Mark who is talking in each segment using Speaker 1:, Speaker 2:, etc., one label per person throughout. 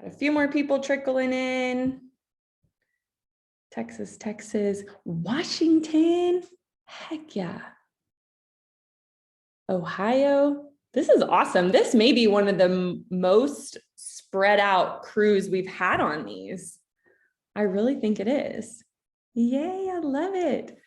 Speaker 1: Got a few more people trickling in. Texas, Washington. Heck yeah. Ohio. This is awesome. This may be one of the most spread out crews we've had on these. I really think it is. Yay, I love it.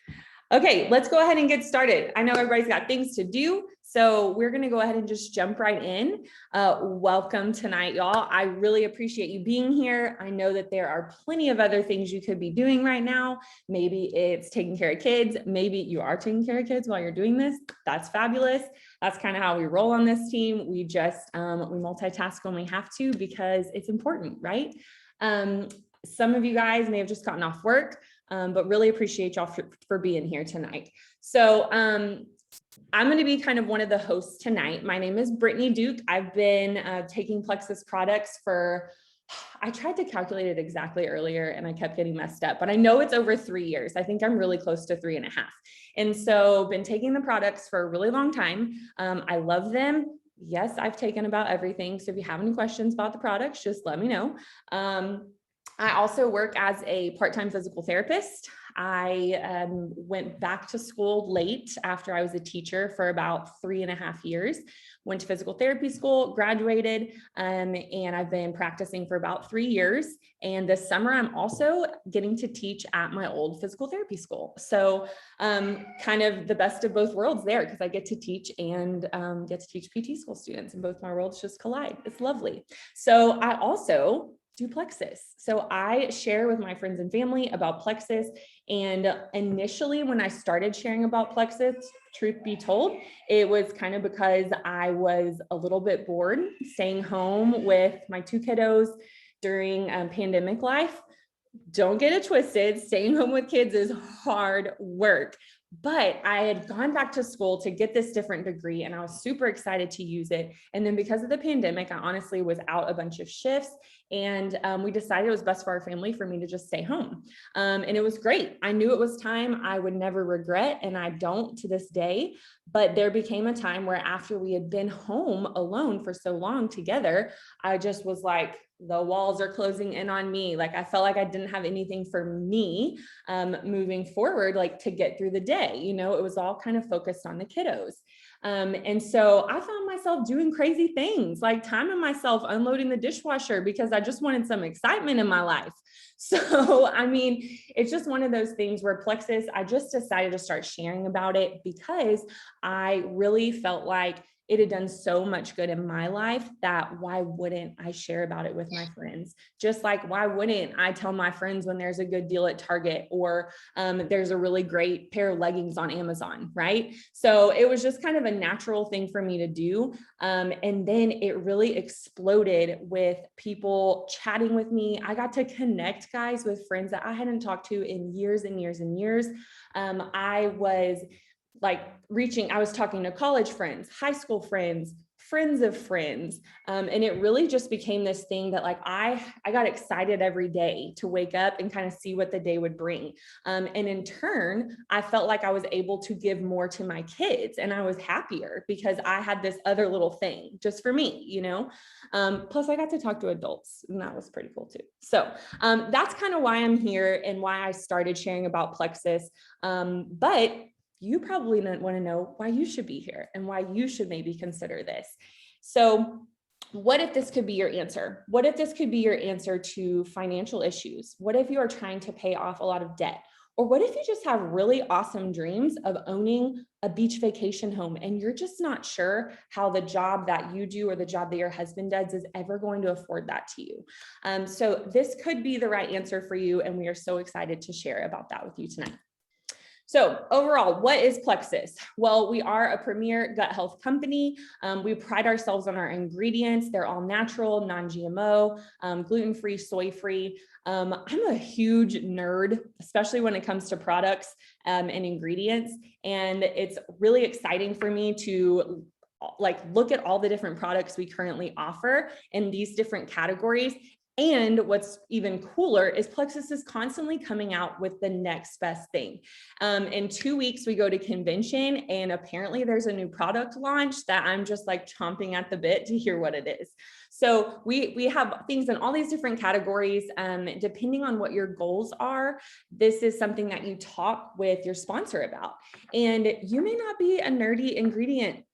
Speaker 1: Okay, let's go ahead and get started. I know everybody's got things to do, so we're gonna go ahead and just jump right in. Welcome tonight, y'all. I really appreciate you being here. I know that there are plenty of other things you could be doing right now. Maybe it's taking care of kids. Maybe you are taking care of kids while you're doing this. That's fabulous. That's kind of how we roll on this team. We just, we multitask when we have to because it's important, right? Some of you guys may have just gotten off work. But really appreciate y'all for being here tonight. So I'm going to be kind of one of the hosts tonight. My name is BDuke. I've been taking Plexus products for, I tried to calculate it exactly earlier and I kept getting messed up, but I know it's over 3 years. I think I'm really close to 3.5. And so been taking the products for a really long time. I love them. Yes, I've taken about everything. So if you have any questions about the products, just let me know. I also work as a part-time physical therapist. I went back to school late after I was a teacher for about 3.5 years, went to physical therapy school, graduated, and I've been practicing for about 3 years. And this summer, I'm also getting to teach at my old physical therapy school. So kind of the best of both worlds there because I get to teach and get to teach PT school students and both my worlds just collide. It's lovely. So I also do Plexus. So I share with my friends and family about Plexus. And initially when I started sharing about Plexus, truth be told, it was kind of because I was a little bit bored staying home with my 2 kiddos during pandemic life. Don't get it twisted. Staying home with kids is hard work. But I had gone back to school to get this different degree and I was super excited to use it. And then because of the pandemic, I honestly was out a bunch of shifts and we decided it was best for our family for me to just stay home. And it was great. I knew it was time I would never regret, and I don't to this day. But there became a time where after we had been home alone for so long together, I just was like, the walls are closing in on me. Like I felt like I didn't have anything for me moving forward, like to get through the day. You know, it was all kind of focused on the kiddos. And so I found myself doing crazy things, like timing myself unloading the dishwasher because I just wanted some excitement in my life. So, I mean, it's just one of those things where Plexus, I just decided to start sharing about it because I really felt like it had done so much good in my life that why wouldn't I share about it with my friends? Just like, why wouldn't I tell my friends when there's a good deal at Target or there's a really great pair of leggings on Amazon, right? So it was just kind of a natural thing for me to do. And then it really exploded with people chatting with me. I got to connect, guys, with friends that I hadn't talked to in years and years and years. I was I was talking to college friends, high school friends, friends of friends. And it really just became this thing that like, I got excited every day to wake up and kind of see what the day would bring. And in turn, I felt like I was able to give more to my kids and I was happier because I had this other little thing just for me, you know? Plus I got to talk to adults and that was pretty cool too. So that's kind of why I'm here and why I started sharing about Plexus. But you probably want to know why you should be here and why you should maybe consider this. So what if this could be your answer? What if this could be your answer to financial issues? What if you are trying to pay off a lot of debt? Or what if you just have really awesome dreams of owning a beach vacation home and you're just not sure how the job that you do or the job that your husband does is ever going to afford that to you? So this could be the right answer for you. And we are so excited to share about that with you tonight. So overall, what is Plexus? Well, we are a premier gut health company. We pride ourselves on our ingredients. They're all natural, non-GMO, gluten-free, soy-free. I'm a huge nerd, especially when it comes to products and ingredients. And it's really exciting for me to look at all the different products we currently offer in these different categories And what's even cooler is Plexus is constantly coming out with the next best thing. In 2 weeks, we go to convention, and apparently there's a new product launch that I'm just like chomping at the bit to hear what it is. So we have things in all these different categories. Depending on what your goals are, this is something that you talk with your sponsor about. And you may not be a nerdy ingredient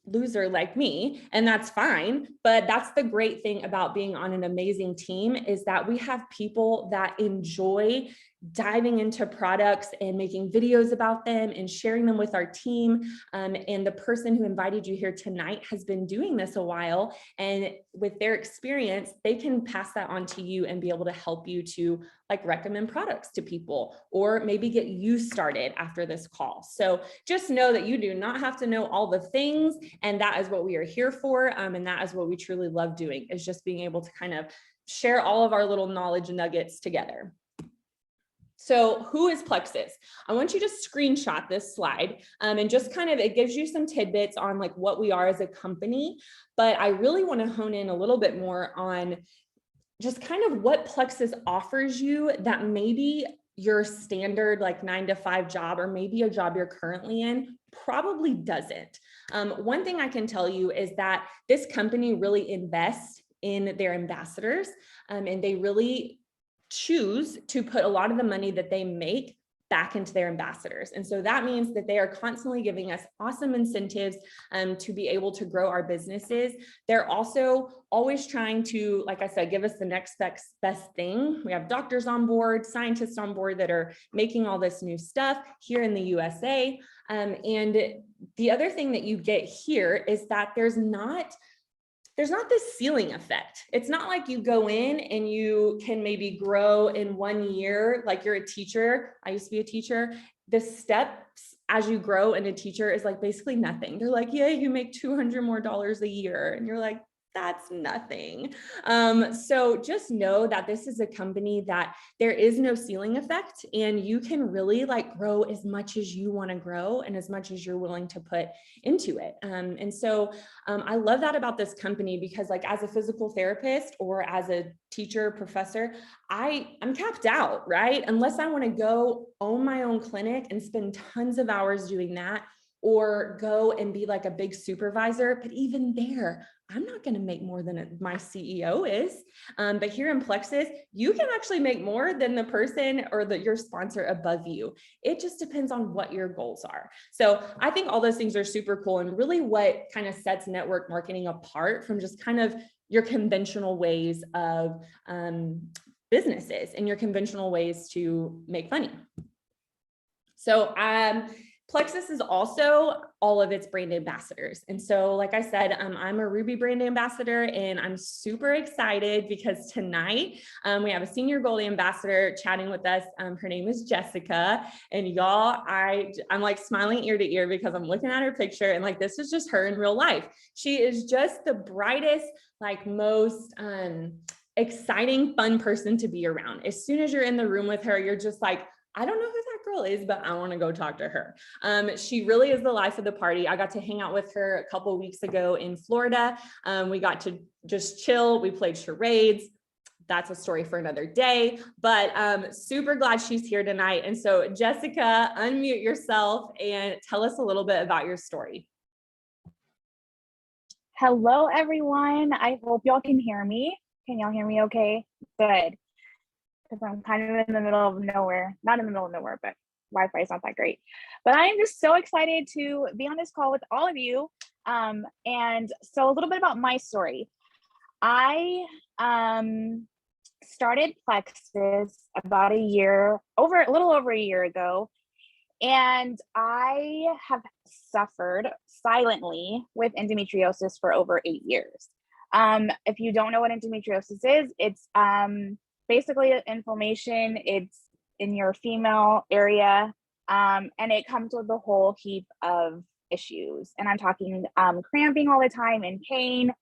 Speaker 1: loser like me, and that's fine. But that's the great thing about being on an amazing team, is that we have people that enjoy diving into products and making videos about them and sharing them with our team. And the person who invited you here tonight has been doing this a while, and with their experience, they can pass that on to you and be able to help you to like recommend products to people, or maybe get you started after this call. So just know that you do not have to know all the things, and that is what we are here for. And that is what we truly love doing, is just being able to kind of share all of our little knowledge nuggets together. So who is Plexus? I want you to screenshot this slide, and just kind of, it gives you some tidbits on like what we are as a company, but I really want to hone in a little bit more on just kind of what Plexus offers you that maybe your standard like 9-to-5 job, or maybe a job you're currently in, probably doesn't. One thing I can tell you is that this company really invests in their ambassadors, and they really choose to put a lot of the money that they make back into their ambassadors. And so that means that they are constantly giving us awesome incentives to be able to grow our businesses. They're also always trying to, like I said, give us the next best thing. We have doctors on board, scientists on board that are making all this new stuff here in the USA. And the other thing that you get here is that there's not this ceiling effect. It's not like you go in and you can maybe grow in 1 year, like you're a teacher. I used to be a teacher. The steps as you grow in a teacher is like basically nothing. They're like, yeah, you make $200 more a year. And you're like, that's nothing. So just know that this is a company that there is no ceiling effect, and you can really like grow as much as you want to grow and as much as you're willing to put into it. And so I love that about this company, because like as a physical therapist or as a teacher, professor, I'm capped out, right? Unless I want to go own my own clinic and spend tons of hours doing that, or go and be like a big supervisor. But even there, I'm not going to make more than my CEO is. But here in Plexus, you can actually make more than the person or your sponsor above you. It just depends on what your goals are. So I think all those things are super cool, and really what kind of sets network marketing apart from just kind of your conventional ways of businesses and your conventional ways to make money. So Plexus is also all of its brand ambassadors. And so, like I said, I'm a Ruby brand ambassador, and I'm super excited because tonight we have a senior gold ambassador chatting with us. Her name is Jessica, and y'all, I'm like smiling ear to ear because I'm looking at her picture, and like, this is just her in real life. She is just the brightest, like most exciting, fun person to be around. As soon as you're in the room with her, you're just like, I don't know who that girl is, but I want to go talk to her. She really is the life of the party. I got to hang out with her a couple of weeks ago in Florida. We got to just chill. We played charades. That's a story for another day, but super glad she's here tonight. And so Jessica, unmute yourself and tell us a little bit about your story.
Speaker 2: Hello, everyone. I hope y'all can hear me. Can y'all hear me okay? Good. Because I'm kind of in the middle of nowhere. Not in the middle of nowhere, but Wi-Fi is not that great. But I am just so excited to be on this call with all of you. And so a little bit about my story. I started Plexus about a little over a year ago. And I have suffered silently with endometriosis for over 8 years. If you don't know what endometriosis is, it's basically inflammation. It's in your female area, and it comes with a whole heap of issues. And I'm talking cramping all the time and pain,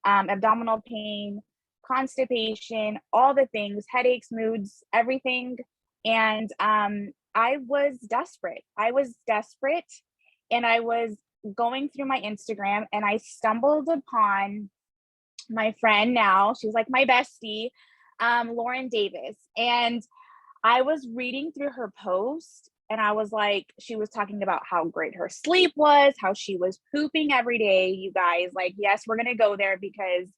Speaker 2: abdominal pain, constipation, all the things, headaches, moods, everything. And I was desperate. And I was going through my Instagram, and I stumbled upon my friend now. She's like my bestie. Lauren Davis. And I was reading through her post and I was like, she was talking about how great her sleep was, how she was pooping every day. You guys, like, yes, we're gonna go there because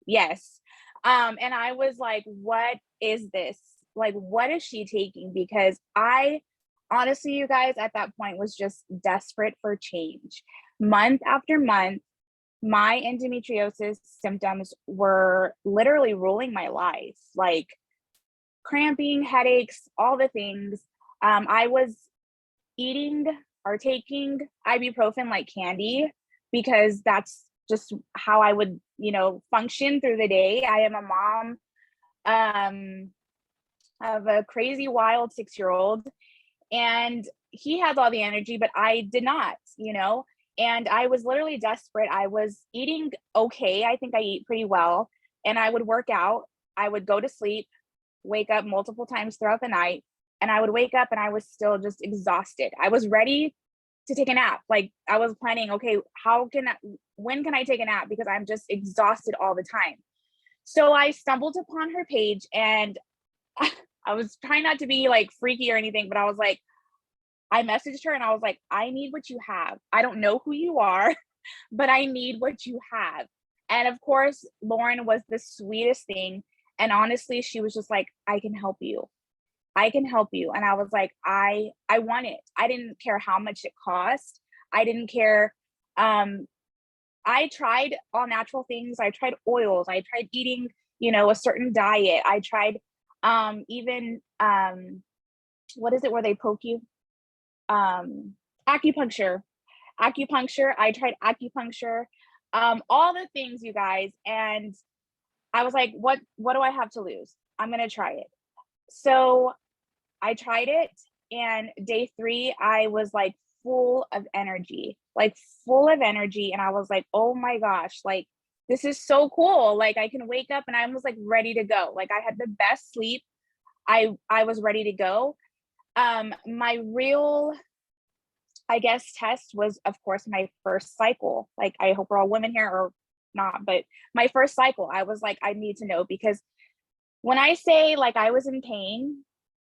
Speaker 2: yes. And I was like, what is this? Like, what is she taking? Because I honestly, you guys, at that point was just desperate for change. Month after month, my endometriosis symptoms were literally ruling my life, like cramping, headaches, all the things. I was eating or taking ibuprofen like candy because that's just how I would, function through the day. I am a mom of a crazy, wild 6-year-old, and he has all the energy, but I did not. And I was literally desperate. I was eating okay. I think I eat pretty well. And I would work out. I would go to sleep, wake up multiple times throughout the night. And I would wake up and I was still just exhausted. I was ready to take a nap. Like I was planning, okay, when can I take a nap? Because I'm just exhausted all the time. So I stumbled upon her page and I was trying not to be like freaky or anything, but I was like, I messaged her and I was like, I need what you have. I don't know who you are, but I need what you have. And of course, Lauren was the sweetest thing. And honestly, she was just like, I can help you. I can help you. And I was like, I want it. I didn't care how much it cost. I didn't care. I tried all natural things. I tried oils. I tried eating, a certain diet. I tried even what is it where they poke you? Acupuncture. I tried acupuncture. All the things, you guys. And I was like, what do I have to lose? I'm gonna try it. So I tried it, and day 3, I was like full of energy, and I was like, oh my gosh, like this is so cool. Like I can wake up and I was like ready to go. Like I had the best sleep. I was ready to go. My real, I guess, test was, of course, my first cycle. Like I hope we're all women here or not, but my first cycle, I was like, I need to know, because when I say like I was in pain,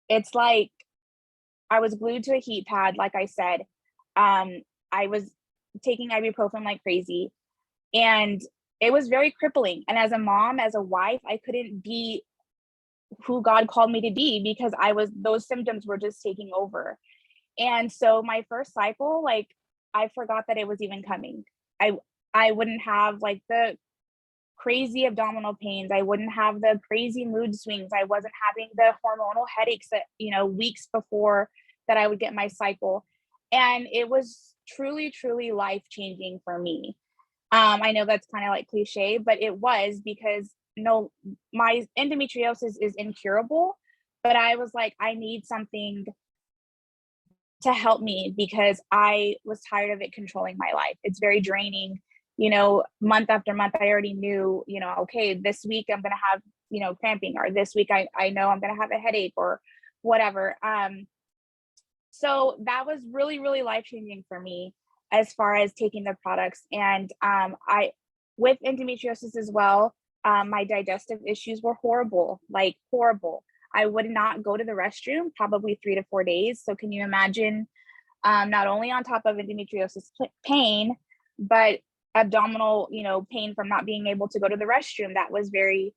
Speaker 2: it's like I was glued to a heat pad, like I said. I was taking ibuprofen like crazy, and it was very crippling. And as a mom, as a wife, I couldn't be who God called me to be because those symptoms were just taking over. And so my first cycle, like I forgot that it was even coming. I wouldn't have like the crazy abdominal pains. I wouldn't have the crazy mood swings. I wasn't having the hormonal headaches that, weeks before that I would get my cycle. And it was truly, truly life-changing for me. I know that's kind of like cliche, but it was, because no, my endometriosis is incurable, but I was like, I need something to help me because I was tired of it controlling my life. It's very draining. Month after month, I already knew, okay, this week I'm going to have, cramping, or this week I know I'm going to have a headache or whatever. So that was really, really life-changing for me as far as taking the products. And with endometriosis as well, my digestive issues were horrible, like horrible. I would not go to the restroom probably 3 to 4 days. So can you imagine, not only on top of endometriosis pain, but abdominal, pain from not being able to go to the restroom. That was very,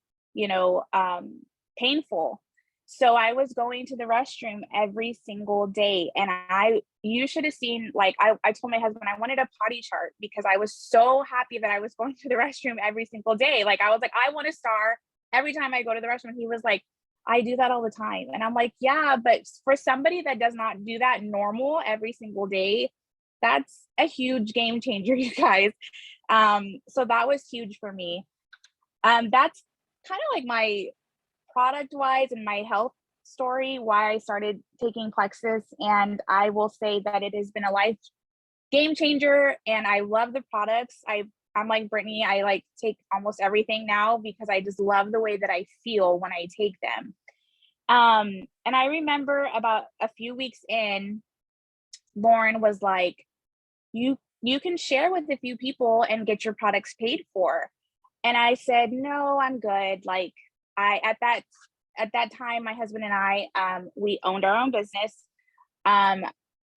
Speaker 2: painful. So I was going to the restroom every single day. And you should have seen, like, I told my husband I wanted a potty chart because I was so happy that I was going to the restroom every single day. Like, I was like, I want a star every time I go to the restroom. He was like, I do that all the time. And I'm like, yeah, but for somebody that does not do that normal every single day, that's a huge game changer, you guys. So that was huge for me. That's kind of like my product wise and my health story, why I started taking Plexus. And I will say that it has been a life game changer, and I love the products. I'm like Brittany, I like take almost everything now because I just love the way that I feel when I take them. And I remember about a few weeks in, Lauren was like, you can share with a few people and get your products paid for. And I said, no, I'm good. Like, at that time, my husband and I, we owned our own business. Um,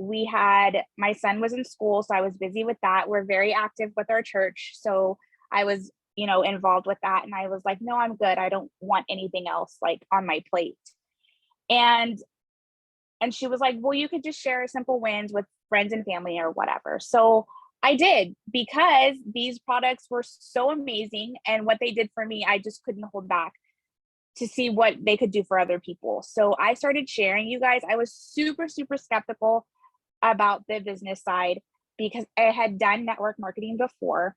Speaker 2: my son was in school, so I was busy with that. We're very active with our church. So I was, involved with that. And I was like, no, I'm good. I don't want anything else like on my plate. And she was like, well, you could just share simple wins with friends and family or whatever. So I did, because these products were so amazing. And what they did for me, I just couldn't hold back to see what they could do for other people. So I started sharing, you guys. I was super, super skeptical about the business side because I had done network marketing before,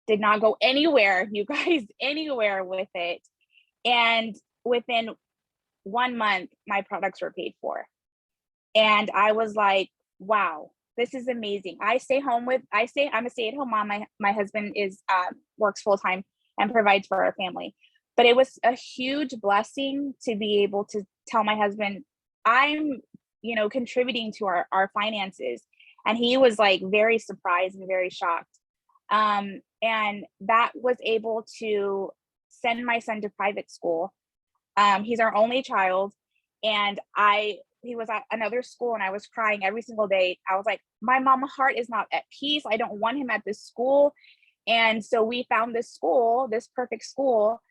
Speaker 2: did not go anywhere, you guys, anywhere with it. And within 1 month, my products were paid for. And I was like, wow, this is amazing. I'm a stay-at-home mom. My husband is works full-time and provides for our family. But it was a huge blessing to be able to tell my husband, I'm, contributing to our finances. And he was like very surprised and very shocked. And that was able to send my son to private school. He's our only child. And he was at another school and I was crying every single day. I was like, my mama heart is not at peace. I don't want him at this school. And so we found this school, this perfect school,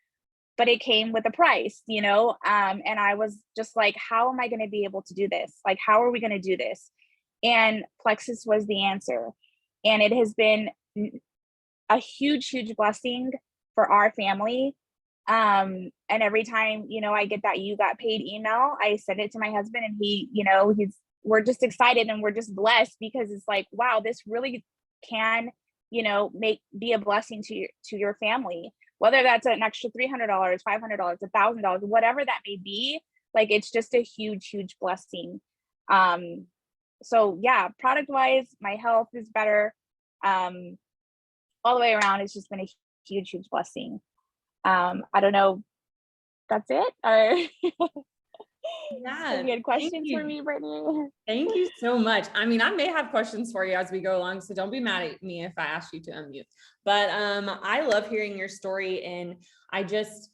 Speaker 2: but it came with a price, and I was just like, how am I going to be able to do this? Like, how are we going to do this? And Plexus was the answer. And it has been a huge, huge blessing for our family. And every time, I get that you got paid email, I send it to my husband and we're just excited and we're just blessed because it's like, wow, this really can, be a blessing to your family, whether that's an extra $300, $500, $1,000, whatever that may be. Like, it's just a huge, huge blessing. So yeah, product wise, my health is better. All the way around, it's just been a huge, huge blessing. I don't know. That's it. Or
Speaker 1: Yeah.
Speaker 2: you had questions for me, Brittany?
Speaker 1: Thank you so much. I mean, I may have questions for you as we go along, so don't be mad at me if I ask you to unmute. But I love hearing your story, and I just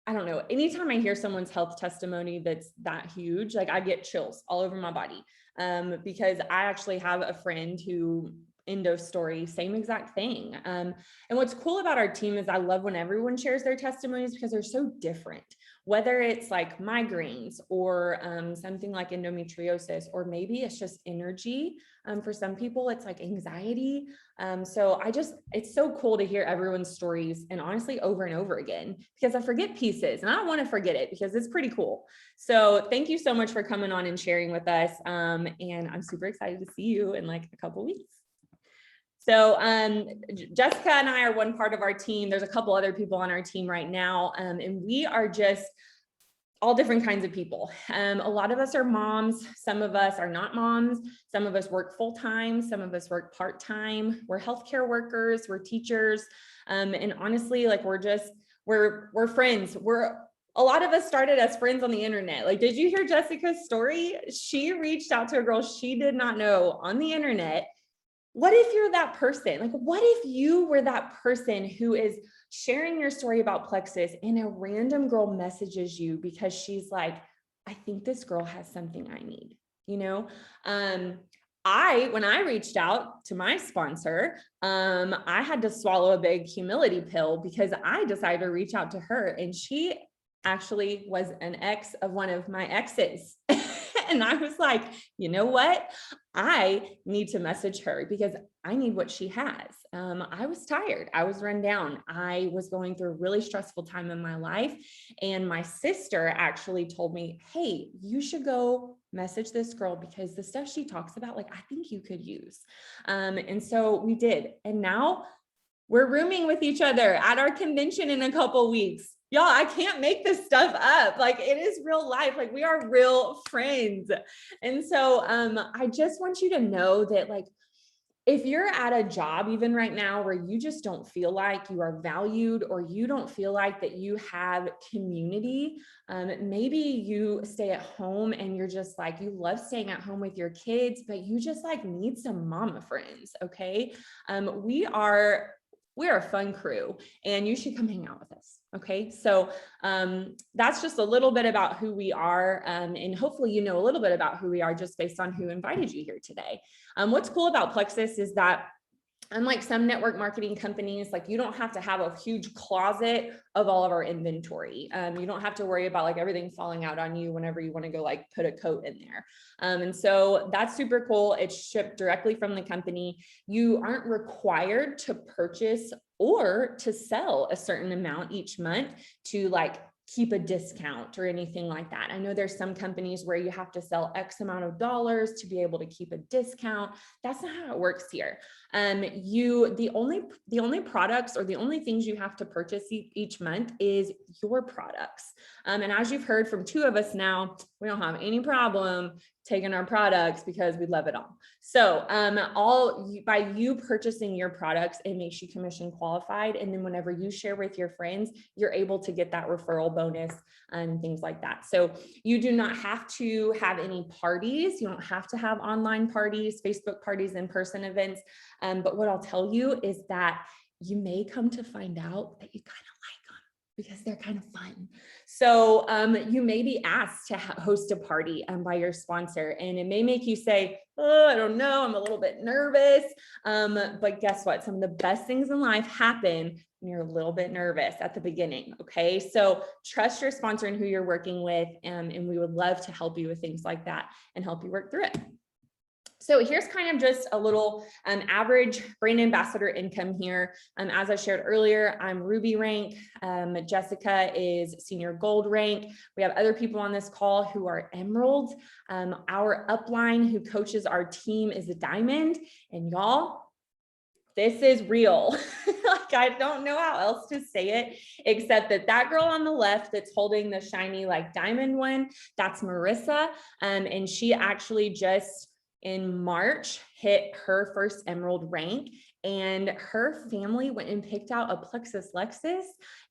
Speaker 1: I don't know, anytime I hear someone's health testimony that's that huge, like I get chills all over my body. Because I actually have a friend who endo story, same exact thing. And what's cool about our team is I love when everyone shares their testimonies because they're so different, whether it's like migraines or something like endometriosis, or maybe it's just energy. For some people, it's like anxiety. So it's so cool to hear everyone's stories, and honestly, over and over again, because I forget pieces and I don't want to forget it because it's pretty cool. So thank you so much for coming on and sharing with us. And I'm super excited to see you in like a couple weeks. So Jessica and I are one part of our team. There's a couple other people on our team right now. And we are just all different kinds of people. A lot of us are moms. Some of us are not moms. Some of us work full-time. Some of us work part-time. We're healthcare workers. We're teachers. And honestly, like we're friends. A lot of us started as friends on the internet. Like, did you hear Jessica's story? She reached out to a girl she did not know on the internet. What if you're that person? Like, what if you were that person who is sharing your story about Plexus and a random girl messages you because she's like, I think this girl has something I need, when I reached out to my sponsor, I had to swallow a big humility pill because I decided to reach out to her, and she actually was an ex of one of my exes. And I was like, you know what? I need to message her because I need what she has. I was tired. I was run down. I was going through a really stressful time in my life. And my sister actually told me, hey, you should go message this girl because the stuff she talks about, like, I think you could use. And so we did. And now we're rooming with each other at our convention in a couple weeks. Y'all, I can't make this stuff up. Like, it is real life. Like, we are real friends. And so I just want you to know that, like, if you're at a job even right now where you just don't feel like you are valued, or you don't feel like that you have community, maybe you stay at home and you're just like, you love staying at home with your kids, but you just like need some mama friends. Okay. We are we're a fun crew and you should come hang out with us. Okay. So that's just a little bit about who we are. And hopefully, you know, a little bit about who we are just based on who invited you here today. What's cool about Plexus is that unlike some network marketing companies, like you don't have to have a huge closet of all of our inventory. You don't have to worry about like everything falling out on you whenever you want to go like put a coat in there. And so that's super cool. It's shipped directly from the company. You aren't required to purchase or to sell a certain amount each month to like keep a discount or anything like that. I know there's some companies where you have to sell X amount of dollars to be able to keep a discount. That's not how it works here. The only products or the only things you have to purchase each month is your products. And as you've heard from two of us now, we don't have any problem taking our products because we love it all. So by you purchasing your products, it makes you commission qualified. And then whenever you share with your friends, you're able to get that referral bonus and things like that. So you do not have to have any parties. You don't have to have online parties, Facebook parties, in-person events. But what I'll tell you is that you may come to find out that you kind of like them because they're kind of fun. So you may be asked to host a party by your sponsor, and it may make you say, oh, I don't know, I'm a little bit nervous. But guess what? Some of the best things in life happen when you're a little bit nervous at the beginning. Okay. So trust your sponsor and who you're working with. And we would love to help you with things like that and help you work through it. So here's kind of just a little average brand ambassador income here. As I shared earlier, I'm Ruby rank. Jessica is senior gold rank. We have other people on this call who are emerald. Our upline who coaches our team is a diamond. And y'all, this is real. Like, I don't know how else to say it, except that girl on the left that's holding the shiny like diamond one, that's Marissa. And she actually just in March hit her first emerald rank, and her family went and picked out a Plexus Lexus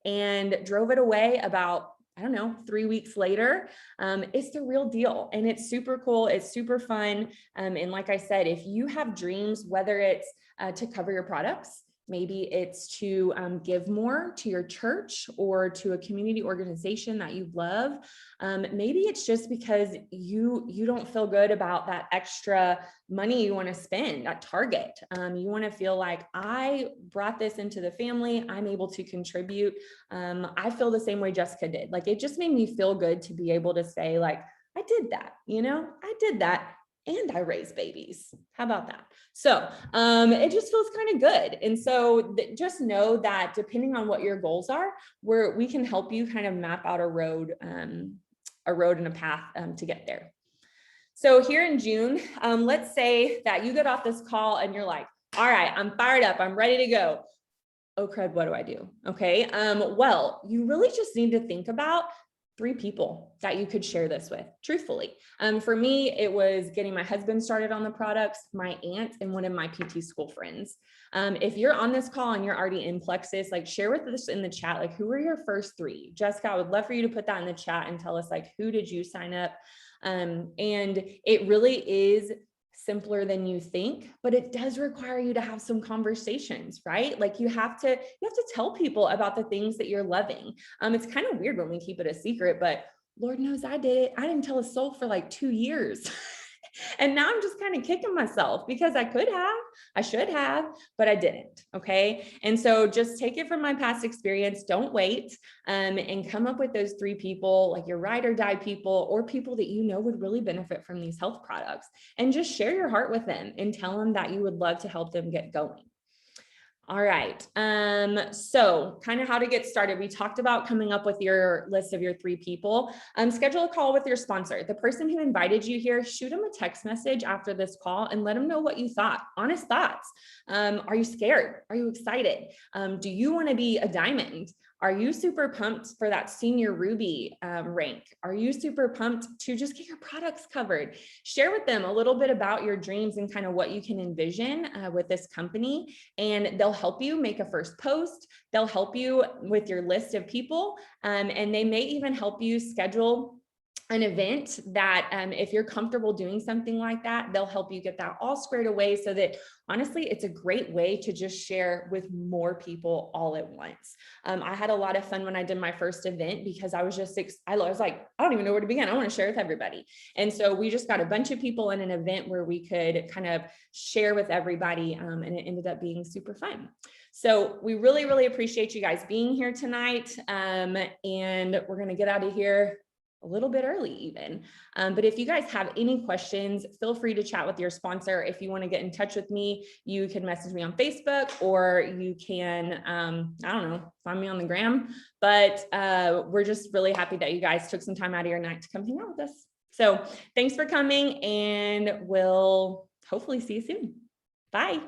Speaker 1: and drove it away about, I don't know, 3 weeks later. It's the real deal and it's super cool. It's super fun. And like I said, if you have dreams, whether it's to cover your products, maybe it's to give more to your church or to a community organization that you love. Maybe it's just because you don't feel good about that extra money you want to spend at Target. You want to feel like, I brought this into the family, I'm able to contribute. I feel the same way Jessica did. Like, it just made me feel good to be able to say like, I did that, I did that. And I raise babies. How about that? So it just feels kind of good. And so just know that depending on what your goals are, we can help you kind of map out a road and a path to get there. So here in June, let's say that you get off this call and you're like, all right, I'm fired up. I'm ready to go. Oh crud, what do I do? Okay. Well, you really just need to think about 3 people that you could share this with, truthfully. For me, it was getting my husband started on the products, my aunt, and one of my PT school friends. If you're on this call and you're already in Plexus, like, share with us in the chat, like, who were your first 3? Jessica, I would love for you to put that in the chat and tell us, like, who did you sign up? And it really is simpler than you think, but it does require you to have some conversations, right? Like, you have to tell people about the things that you're loving. It's kind of weird when we keep it a secret, but Lord knows I did it. I didn't tell a soul for like 2 years. And now I'm just kind of kicking myself because I should have, but I didn't. Okay. And so just take it from my past experience. Don't wait, and come up with those 3 people, like your ride or die people, or people that you know would really benefit from these health products, and just share your heart with them and tell them that you would love to help them get going. All right. So kind of how to get started. We talked about coming up with your list of your 3 people. Schedule a call with your sponsor. The person who invited you here, shoot them a text message after this call and let them know what you thought. Honest thoughts. Are you scared? Are you excited? Do you want to be a diamond? Are you super pumped for that senior Ruby rank? Are you super pumped to just get your products covered? Share with them a little bit about your dreams and kind of what you can envision with this company, and they'll help you make a first post. They'll help you with your list of people, and they may even help you schedule an event that if you're comfortable doing something like that, they'll help you get that all squared away, so that honestly, it's a great way to just share with more people all at once. I had a lot of fun when I did my first event, because I was like, I don't even know where to begin. I want to share with everybody. And so we just got a bunch of people in an event where we could kind of share with everybody. And it ended up being super fun. So we really, really appreciate you guys being here tonight. And we're going to get out of here a little bit early even. But if you guys have any questions, feel free to chat with your sponsor. If you want to get in touch with me, you can message me on Facebook, or you can, I don't know, find me on the gram. But we're just really happy that you guys took some time out of your night to come hang out with us. So thanks for coming, and we'll hopefully see you soon. Bye.